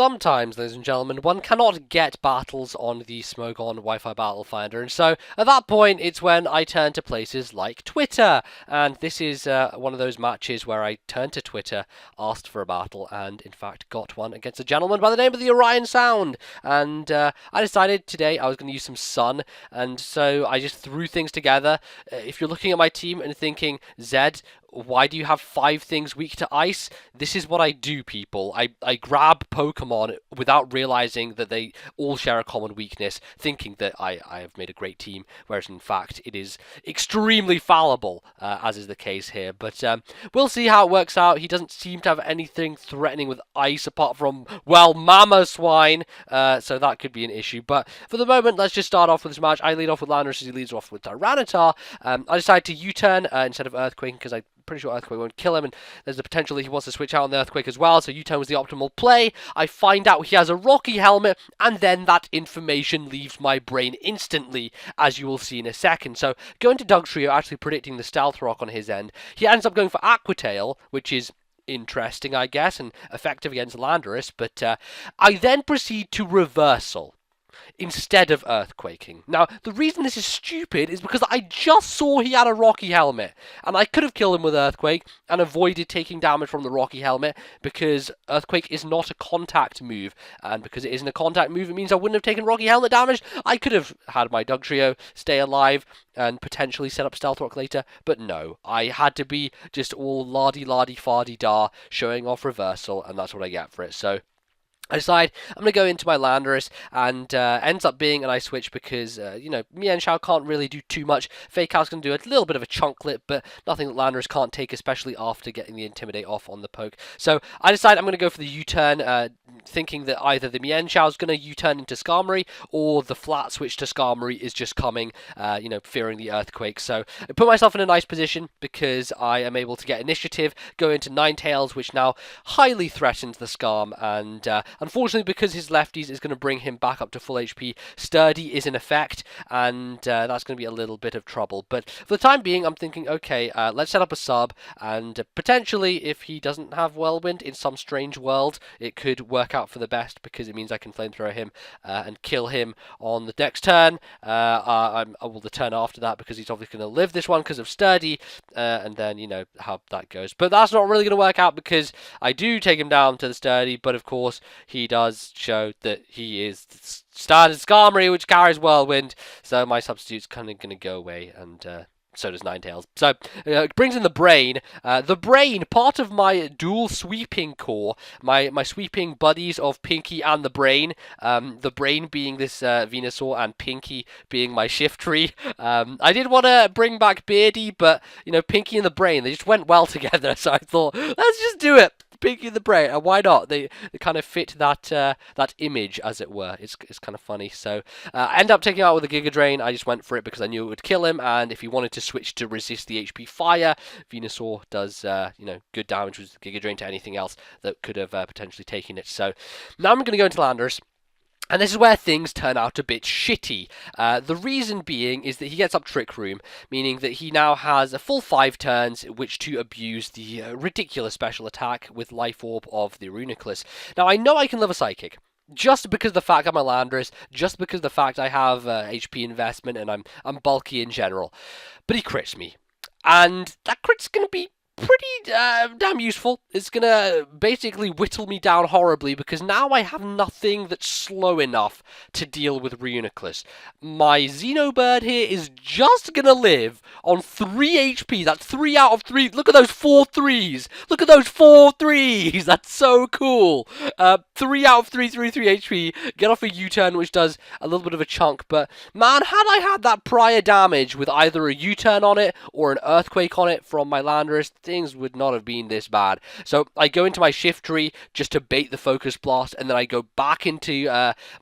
sometimes, ladies and gentlemen, one cannot get battles on the Smogon Wi-Fi Battle Finder, and so at that point, it's when I turn to places like Twitter, and this is one of those matches where I turned to Twitter, asked for a battle, and in fact got one against a gentleman by the name of the Orion Sound, and I decided today I was going to use some sun, and so I just threw things together. If you're looking at my team and thinking, Zed, why do you have 5 things weak to ice? This is what I do, people. I grab Pokemon without realizing that they all share a common weakness, thinking that I have made a great team, whereas in fact it is extremely fallible, as is the case here. But we'll see how it works out. He doesn't seem to have anything threatening with ice apart from, well, Mamoswine, so that could be an issue. But for the moment, let's just start off with this match. I lead off with Landorus as he leads off with Tyranitar. I decided to U-turn instead of Earthquake because I'm pretty sure Earthquake won't kill him, and there's the potential that he wants to switch out on the Earthquake as well, so U-turn was the optimal play. I find out he has a Rocky Helmet, and then that information leaves my brain instantly, as you will see in a second. So going to Dugtrio, actually predicting the Stealth Rock on his end, he ends up going for Aqua Tail, which is interesting, I guess, and effective against Landorus, but I then proceed to Reversal instead of Earthquaking. Now, the reason this is stupid is because I just saw he had a Rocky Helmet, and I could have killed him with Earthquake and avoided taking damage from the Rocky Helmet because Earthquake is not a contact move, and because it isn't a contact move, it means I wouldn't have taken Rocky Helmet damage. I could have had my Dugtrio stay alive and potentially set up Stealth Rock later, but no, I had to be just all lardy-lardy-fardy-da, showing off Reversal, and that's what I get for it. So I decide I'm going to go into my Landorus, and ends up being an Ice Switch because, Mienshao can't really do too much. Fake Out's going to do a little bit of a chunklet, but nothing that Landorus can't take, especially after getting the Intimidate off on the poke. So I decide I'm going to go for the U-turn, thinking that either the Mienshao's going to U-turn into Skarmory, or the flat switch to Skarmory is just coming, fearing the Earthquake. So I put myself in a nice position because I am able to get initiative, go into Ninetales, which now highly threatens the Skarm, and unfortunately, because his lefties is going to bring him back up to full HP, Sturdy is in effect, and that's going to be a little bit of trouble. But for the time being, I'm thinking, okay, let's set up a sub, and potentially, if he doesn't have Whirlwind in some strange world, it could work out for the best, because it means I can Flamethrower him and kill him on the next turn. I will the turn after that, because he's obviously going to live this one because of Sturdy, and then, how that goes. But that's not really going to work out, because I do take him down to the Sturdy, but of course, he does show that he is started Skarmory, which carries Whirlwind, so my substitute's kind of going to go away, and so does Ninetales. So it brings in the Brain. The Brain, part of my dual sweeping core, my sweeping buddies of Pinky and the Brain. The Brain being this Venusaur, and Pinky being my Shift Tree. I did want to bring back Beardy, but Pinky and the Brain, they just went well together. So I thought, let's just do it. Pinky and the Brain, and why not? They kind of fit that image, as it were. It's kind of funny. So I end up taking out with a Giga Drain. I just went for it because I knew it would kill him, and if he wanted to switch to resist the HP fire, Venusaur does good damage with Giga Drain to anything else that could have potentially taken it. So now I'm going to go into Landorus. And this is where things turn out a bit shitty. The reason being is that he gets up Trick Room, meaning that he now has a full 5 turns which to abuse the ridiculous special attack with Life Orb of the Reuniclus. Now, I know I can live a Psychic, just because of the fact I'm a Landorus, just because of the fact I have HP investment and I'm bulky in general. But he crits me. And that crit's going to be pretty damn useful. It's going to basically whittle me down horribly, because now I have nothing that's slow enough to deal with Reuniclus. My Xenobird here is just going to live on 3 HP. That's 3 out of 3. Look at those 4 threes. Look at those 4 threes. That's so cool. 3 out of 3, 3 HP. Get off a U-turn, which does a little bit of a chunk. But, man, had I had that prior damage with either a U-turn on it or an Earthquake on it from my Landorus, things would not have been this bad. So I go into my Shift Tree just to bait the Focus Blast, and then I go back into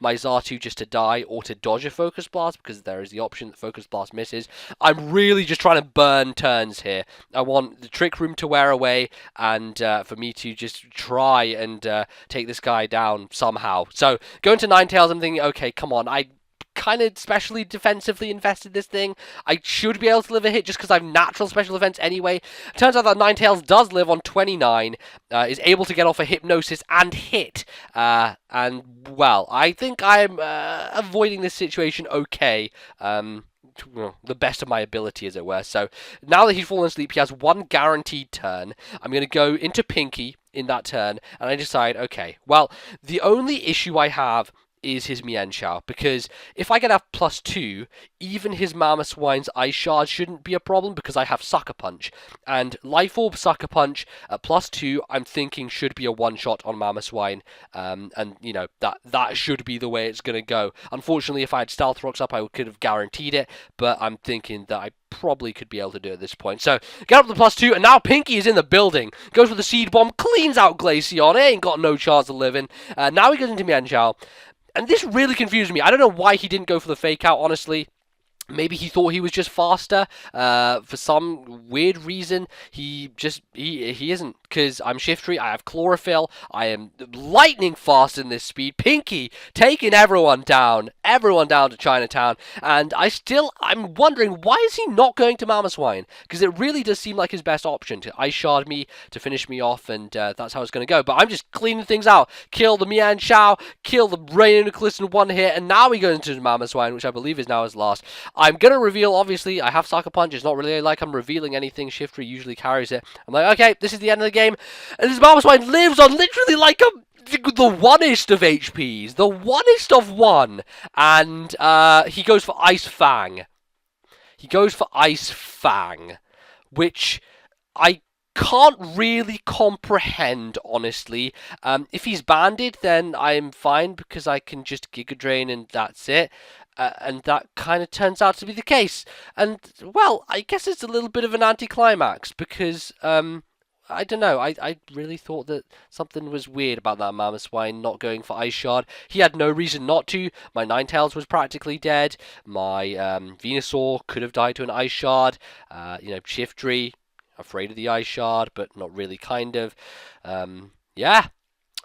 my Xatu just to die or to dodge a Focus Blast, because there is the option that Focus Blast misses. I'm really just trying to burn turns here. I want the Trick Room to wear away, and for me to just try and take this guy down somehow. So going to Ninetales, I'm thinking, okay, come on, I kind of specially defensively invested this thing. I should be able to live a hit just because I have natural special defense anyway. Turns out that Ninetales does live on 29, is able to get off a hypnosis and hit. And, well, I think I'm avoiding this situation okay. The best of my ability, as it were. So now that he's fallen asleep, he has one guaranteed turn. I'm going to go into Pinky in that turn, and I decide, okay, well, the only issue I have is his Mienshao, because if I get a +2, even his Mama Swine's Ice Shard shouldn't be a problem because I have Sucker Punch. And Life Orb Sucker Punch at +2, I'm thinking should be a one-shot on Mama Swine. And, you know, that should be the way it's going to go. Unfortunately, if I had Stealth Rocks up, I could have guaranteed it, but I'm thinking that I probably could be able to do it at this point. So, get up to the +2, and now Pinky is in the building. Goes for the Seed Bomb, cleans out Glaceon, ain't got no chance of living. Now he goes into Mienshao. And this really confused me. I don't know why he didn't go for the fake out, honestly. Maybe he thought he was just faster. For some weird reason, he isn't. Because I'm Shiftry, I have Chlorophyll, I am lightning fast in this speed. Pinky taking everyone down to Chinatown. And I'm wondering, why is he not going to Mama Swine? Because it really does seem like his best option to Ice Shard me, to finish me off, and that's how it's going to go. But I'm just cleaning things out. Kill the Mienshao, kill the Rainiclus in one hit, and now we go into Mama Swine, which I believe is now his last. I'm going to reveal, obviously, I have Sucker Punch. It's not really like I'm revealing anything. Shiftry usually carries it. I'm like, okay, this is the end of the game. And this Mama Swine lives on literally like the one-ist of HPs. The one-ist of one. And he goes for Ice Fang. Which I can't really comprehend, honestly. If he's banded, then I'm fine because I can just Giga Drain and that's it. And that kind of turns out to be the case. And, well, I guess it's a little bit of an anticlimax because, I don't know, I really thought that something was weird about that Mama Swine not going for Ice Shard. He had no reason not to. My Ninetales was practically dead. My Venusaur could have died to an Ice Shard. Shiftry, afraid of the Ice Shard, but not really, kind of. Yeah.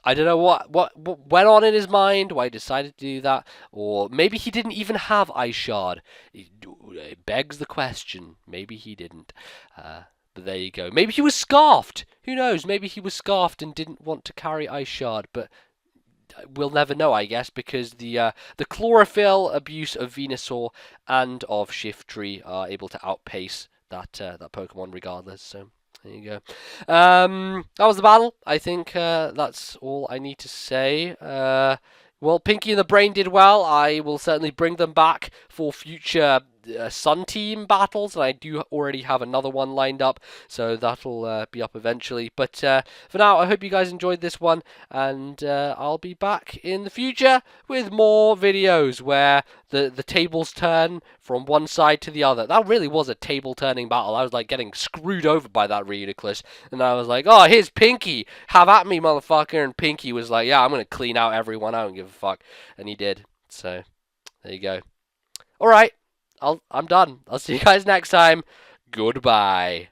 I don't know what went on in his mind, why he decided to do that, or maybe he didn't even have Ice Shard. It begs the question. Maybe he didn't. But there you go. Maybe he was scarfed. Who knows? Maybe he was scarfed and didn't want to carry Ice Shard, but we'll never know, I guess, because the Chlorophyll abuse of Venusaur and of Shiftry are able to outpace that Pokemon regardless, so there you go. That was the battle. I think that's all I need to say. Well, Pinky and the Brain did well. I will certainly bring them back for future Sun Team battles, and I do already have another one lined up, so that'll be up eventually. But for now, I hope you guys enjoyed this one, and I'll be back in the future with more videos where the tables turn from one side to the other. That really was a table-turning battle. I was like getting screwed over by that Reuniclus, and I was like, oh, here's Pinky. Have at me, motherfucker. And Pinky was like, yeah, I'm going to clean out everyone. I don't give a fuck. And he did. So, there you go. All right. I'm done. I'll see you guys next time. Goodbye.